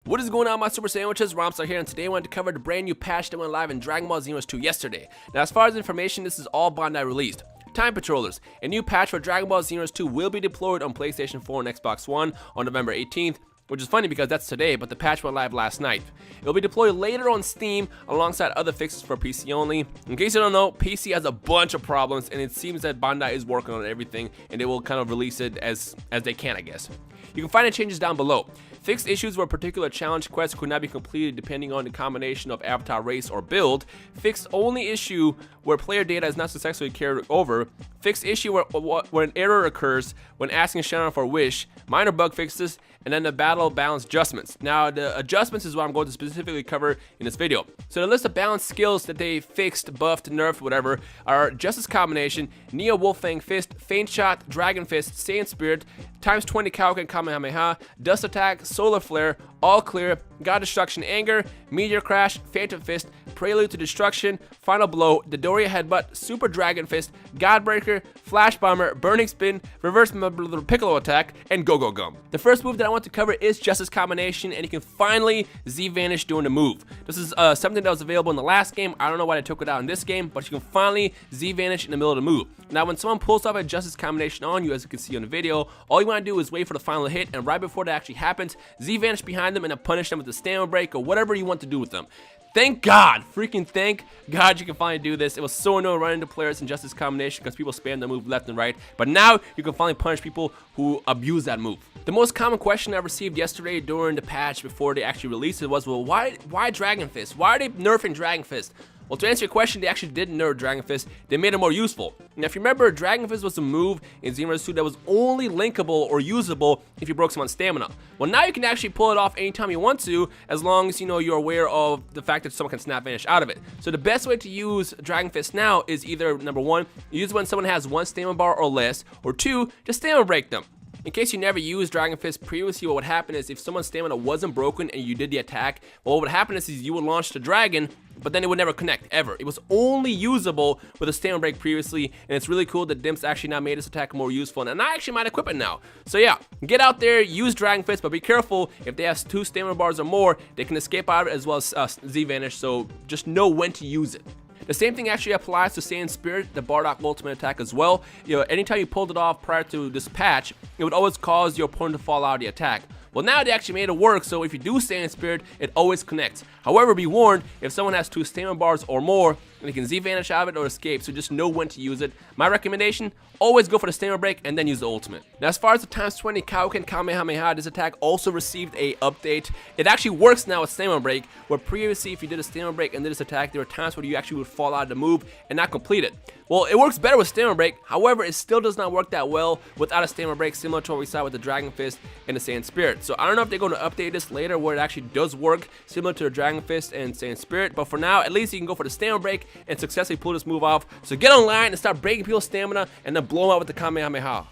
What is going on, my super sandwiches? Romstar here, and today I wanted to cover the brand new patch that went live in Dragon Ball Xenoverse 2 yesterday. Now, as far as information, this is all Bandai released. Time Patrollers. A new patch for Dragon Ball Xenoverse 2 will be deployed on PlayStation 4 and Xbox One on November 18th, which is funny because that's today, but the patch went live last night. It will be deployed later on Steam alongside other fixes for PC only. In case you don't know, PC has a bunch of problems, and it seems that Bandai is working on everything, and they will kind of release it as they can, I guess. You can find the changes down below. Fixed issues where particular challenge quests could not be completed depending on the combination of avatar race or build. Fixed only issue where player data is not successfully carried over. Fixed issue where an error occurs when asking Shannon for a wish. Minor bug fixes, and then the battle balance adjustments. Now, the adjustments is what I'm going to specifically cover in this video. So the list of balance skills that they fixed, buffed, nerfed, whatever, are Justice Combination, Neo Wolfang Fist, Feint Shot, Dragon Fist, Saiyan Spirit, times 20 Kaioken Kamehameha, Dust Attack, Solar Flare, All Clear, God Destruction Anger, Meteor Crash, Phantom Fist, Prelude to Destruction, Final Blow, Dodoria Headbutt, Super Dragon Fist, Godbreaker, Flash Bomber, Burning Spin, Reverse Piccolo Attack, and Go Go Gum. The first move that I want to cover is Justice Combination, and you can finally Z-Vanish doing the move. This is something that was available in the last game. I don't know why they took it out in this game, but you can finally Z-Vanish in the middle of the move. Now, when someone pulls off a Justice Combination on you, as you can see on the video, all you want to do is wait for the final hit, and right before that actually happens, Z-Vanish behind them and then punish them with the stamina break or whatever you want to do with them. Thank God, freaking thank God you can finally do this. It was so annoying running into players in Justice Combination because people spam the move left and right, but now you can finally punish people who abuse that move. The most common question I received yesterday during the patch before they actually released it was, well, why Dragon Fist? Why are they nerfing Dragon Fist? Well, to answer your question, they actually didn't nerf Dragon Fist. They made it more useful. Now, if you remember, Dragon Fist was a move in Xenoverse 2 that was only linkable or usable if you broke someone's stamina. Well, now you can actually pull it off anytime you want to, as long as you're aware of the fact that someone can snap vanish out of it. So the best way to use Dragon Fist now is either, number one, use when someone has one stamina bar or less, or two, just stamina break them. In case you never used Dragon Fist previously, what would happen is if someone's stamina wasn't broken and you did the attack, well, what would happen is you would launch the dragon, but then it would never connect, ever. It was only usable with a stamina break previously, and it's really cool that Dimps actually now made this attack more useful, and I actually might equip it now. So yeah, get out there, use Dragon Fist, but be careful. If they have 2 stamina bars or more, they can escape out of it as well as Z-Vanish, so just know when to use it. The same thing actually applies to Saiyan Spirit, the Bardock ultimate attack as well. Anytime you pulled it off prior to this patch, it would always cause your opponent to fall out of the attack. Well, now they actually made it work, so if you do Saiyan Spirit, it always connects. However, be warned, if someone has 2 stamina bars or more, they can Z-Vanish out of it or escape, so just know when to use it. My recommendation, always go for the stamina break and then use the ultimate. Now, as far as the times 20 Kaioken Kamehameha, this attack also received a update. It actually works now with stamina break, where previously if you did a stamina break and did this attack, there were times where you actually would fall out of the move and not complete it. Well, it works better with stamina break. However, it still does not work that well without a stamina break, similar to what we saw with the Dragon Fist and the Saiyan Spirit. So I don't know if they're going to update this later where it actually does work similar to the Dragon Fist and Saiyan Spirit, but for now, at least you can go for the stamina break and successfully pull this move off. So get online and start breaking people's stamina and then blow them out with the Kamehameha.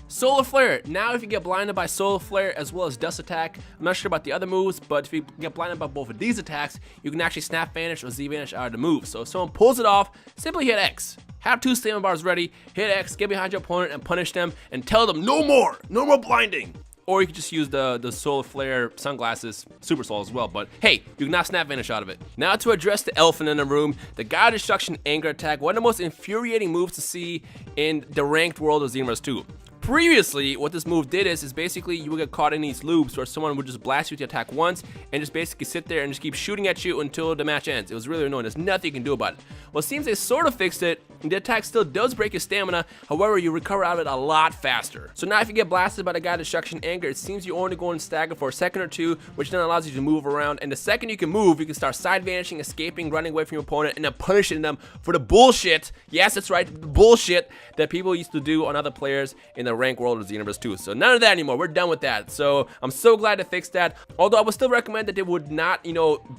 Solar Flare. Now if you get blinded by Solar Flare as well as Dust Attack, I'm not sure about the other moves, but if you get blinded by both of these attacks, you can actually Snap Vanish or Z-Vanish out of the move. So if someone pulls it off, simply hit X. Have 2 stamina bars ready, hit X, get behind your opponent and punish them and tell them no more blinding. Or you can just use the Solar Flare sunglasses, Super Soul as well, but hey, you cannot Snap Vanish out of it. Now to address the elephant in the room, the God Destruction Anger attack, one of the most infuriating moves to see in the ranked world of Xenoverse 2. Previously, what this move did is basically you would get caught in these loops where someone would just blast you with the attack once and just basically sit there and just keep shooting at you until the match ends. It was really annoying. There's nothing you can do about it. Well, it seems they sort of fixed it, and the attack still does break your stamina. However, you recover out of it a lot faster. So now if you get blasted by the God Destruction Anger, it seems you only go and stagger for a second or two, which then allows you to move around. And the second you can move, you can start side vanishing, escaping, running away from your opponent, and then punishing them for the bullshit. Yes, that's right, the bullshit that people used to do on other players in the ranked world of Xenoverse 2. So none of that anymore. We're done with that. So I'm so glad to fix that. Although I would still recommend that they would not,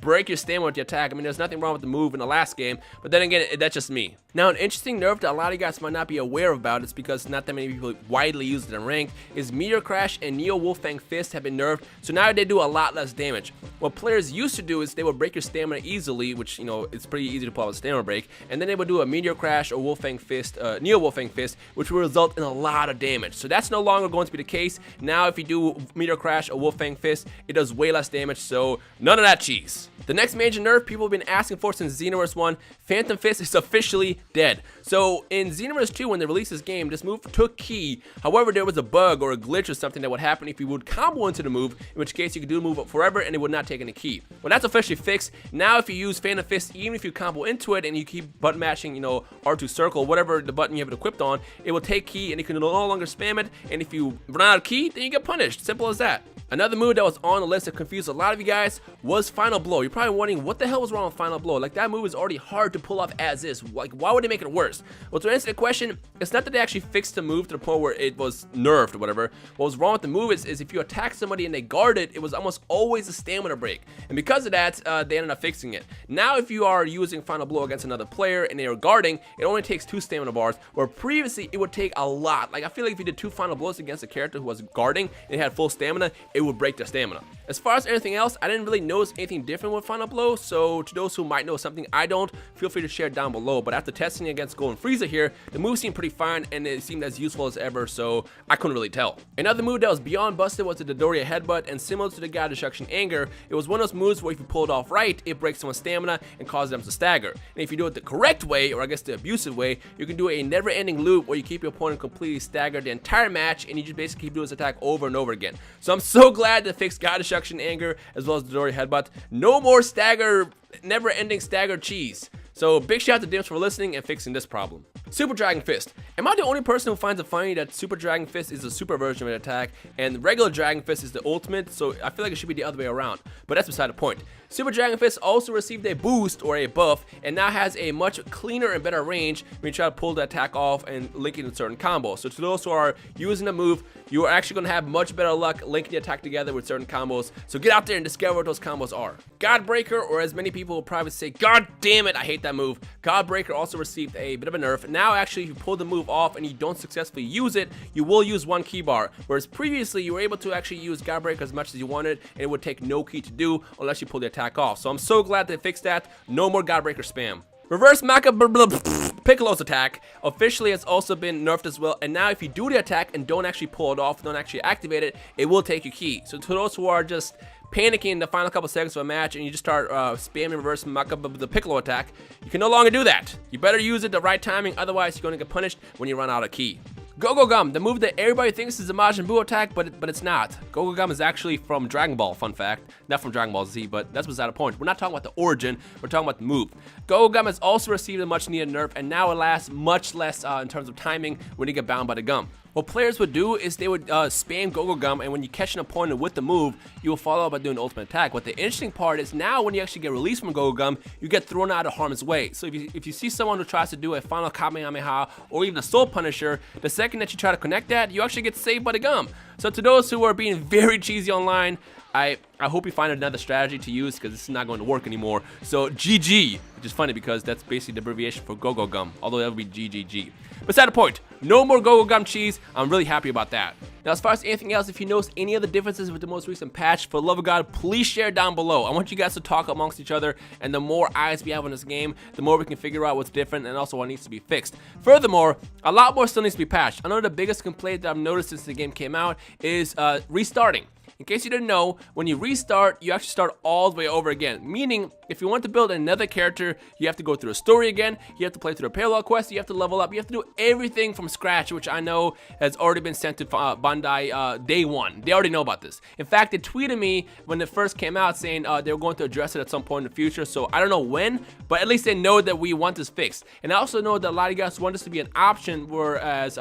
break your stamina with the attack. I mean, there's nothing wrong with the move in the last game, but then again, that's just me. Now, an interesting nerf that a lot of you guys might not be aware about, it's because not that many people widely use it in ranked, is Meteor Crash and Neo Wolfang Fist have been nerfed, so now they do a lot less damage. What players used to do is they would break your stamina easily, which, you know, it's pretty easy to pull out a stamina break, and then they would do a Meteor Crash or Wolfang Fist, Neo Wolfang Fist, which will result in a lot of damage. So that's no longer going to be the case. Now if you do Meteor Crash or Wolfang Fist, it does way less damage, so none of that cheese. The next major nerf people have been asking for since Xenoverse 1, Phantom Fist is officially dead. So in Xenoverse 2, when they released this game, this move took ki. However, there was a bug or a glitch or something that would happen if you would combo into the move, in which case you could do the move forever and it would not take any ki. Well, that's officially fixed. Now if you use Phantom Fist, even if you combo into it and you keep button mashing, you know, R2 circle, whatever the button you have it equipped on, it will take ki and you can no longer spam it, and if you run out of ki, then you get punished. Simple as that. Another move that was on the list that confused a lot of you guys was Final Blow. You're probably wondering what the hell was wrong with Final Blow. Like, that move is already hard to pull off as is. Like, why would they make it worse? Well, to answer the question, it's not that they actually fixed the move to the point where it was nerfed or whatever. What was wrong with the move is if you attack somebody and they guard it, it was almost always a stamina break. And because of that, they ended up fixing it. Now, if you are using Final Blow against another player and they are guarding, it only takes 2 stamina bars, where previously it would take a lot. Like, I feel like if you did 2 Final Blows against a character who was guarding and had full stamina, it would break their stamina. As far as anything else, I didn't really notice anything different with Final Blow, so to those who might know something I don't, feel free to share it down below. But after testing against Golden Frieza here, the move seemed pretty fine and it seemed as useful as ever, so I couldn't really tell. Another move that was beyond busted was the Dodoria Headbutt, and similar to the God Destruction Anger, it was one of those moves where if you pull it off right, it breaks someone's stamina and causes them to stagger. And if you do it the correct way, or I guess the abusive way, you can do a never-ending loop where you keep your opponent completely staggered the entire match, and you just basically keep doing this attack over and over again. So I'm so glad to fix God Destruction Anger as well as the Dodoria Headbutt. No more stagger, never-ending stagger cheese. So big shout out to didnt for listening and fixing this problem. Super Dragon Fist. Am I the only person who finds it funny that Super Dragon Fist is a super version of an attack and regular Dragon Fist is the ultimate? So I feel like it should be the other way around, but that's beside the point. Super Dragon Fist also received a boost or a buff and now has a much cleaner and better range when you try to pull the attack off and link it in certain combos. So to those who are using the move, you are actually going to have much better luck linking the attack together with certain combos. So get out there and discover what those combos are. Godbreaker, or as many people will probably say, God damn it, I hate that move. Godbreaker also received a bit of a nerf. Now actually if you pull the move off and you don't successfully use it, you will use 1 key bar. Whereas previously you were able to actually use Godbreaker as much as you wanted and it would take no key to do unless you pull the attack off. So I'm so glad they fixed that. No more Godbreaker spam. Reverse Mecha Piccolo's attack officially has also been nerfed as well, and now if you do the attack and don't actually pull it off, don't actually activate it, it will take your key. So to those who are just panicking in the final couple seconds of a match and you just start spamming Reverse Mecha the Piccolo attack, you can no longer do that. You better use it the right timing, otherwise you're going to get punished when you run out of key. Go-Go Gum, the move that everybody thinks is a Majin Buu attack, but it's not. Go-Go Gum is actually from Dragon Ball, fun fact. Not from Dragon Ball Z, but that's beside the point. We're not talking about the origin, we're talking about the move. Go-Go Gum has also received a much needed nerf, and now it lasts much less in terms of timing when you get bound by the gum. What players would do is they would spam Go-Go Gum, and when you catch an opponent with the move, you will follow up by doing the ultimate attack. But the interesting part is now when you actually get released from Go-Go Gum, you get thrown out of harm's way. So if you see someone who tries to do a final Kamehameha or even a Soul Punisher, the second that you try to connect that, you actually get saved by the gum. So to those who are being very cheesy online, I hope you find another strategy to use because this is not going to work anymore. So GG, which is funny because that's basically the abbreviation for Go-Go Gum, although that would be GGG. Beside the point, no more Go-Go Gum cheese. I'm really happy about that. Now, as far as anything else, if you notice any other differences with the most recent patch, for the love of God, please share down below. I want you guys to talk amongst each other, and the more eyes we have on this game, the more we can figure out what's different and also what needs to be fixed. Furthermore, a lot more still needs to be patched. I know the biggest complaint that I've noticed since the game came out is restarting. In case you didn't know, when you restart, you actually start all the way over again. Meaning, if you want to build another character, you have to go through a story again, you have to play through a parallel quest, you have to level up, you have to do everything from scratch, which I know has already been sent to Bandai day one. They already know about this. In fact, they tweeted me when it first came out saying they were going to address it at some point in the future, so I don't know when, but at least they know that we want this fixed. And I also know that a lot of you guys want this to be an option, whereas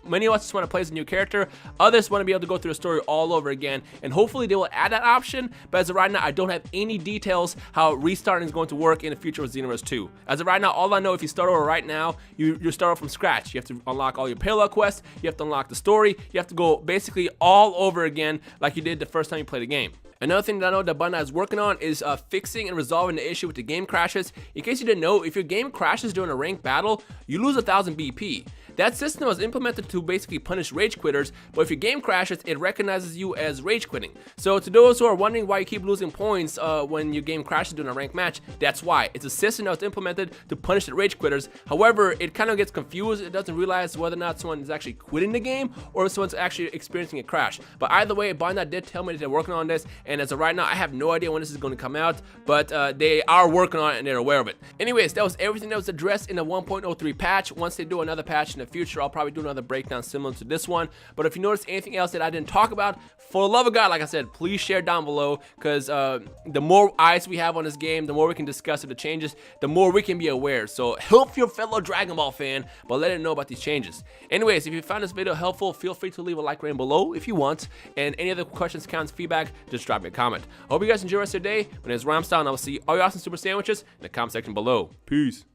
many of us just want to play as a new character. Others want to be able to go through the story all over again, and hopefully they will add that option. But as of right now, I don't have any details how restarting is going to work in the future with Xenoverse 2. As of right now, all I know, if you start over right now, you start from scratch. You have to unlock all your parallel quests, you have to unlock the story, you have to go basically all over again like you did the first time you played the game. Another thing that I know that Bandai is working on is fixing and resolving the issue with the game crashes. In case you didn't know, if your game crashes during a ranked battle, you lose 1000 BP. That system was implemented to basically punish rage quitters, but if your game crashes, it recognizes you as rage quitting. So to those who are wondering why you keep losing points when your game crashes during a ranked match, that's why. It's a system that was implemented to punish the rage quitters. However, it kind of gets confused. It doesn't realize whether or not someone is actually quitting the game or if someone's actually experiencing a crash. But either way, Bandai did tell me that they're working on this, and as of right now, I have no idea when this is going to come out, but they are working on it and they're aware of it. Anyways, that was everything that was addressed in the 1.03 patch. Once they do another patch in the future, I'll probably do another breakdown similar to this one. But if you notice anything else that I didn't talk about, for the love of God, like I said, please share down below, because the more eyes we have on this game, the more we can discuss it, the changes, the more we can be aware. So help your fellow Dragon Ball fan, but let him know about these changes. Anyways, if you found this video helpful, feel free to leave a like rating below if you want, and any other questions, comments, feedback, just drop me a comment. I hope you guys enjoy the rest of your day. My name is Ramstyle, and I will see all your awesome super sandwiches in the comment section below. Peace.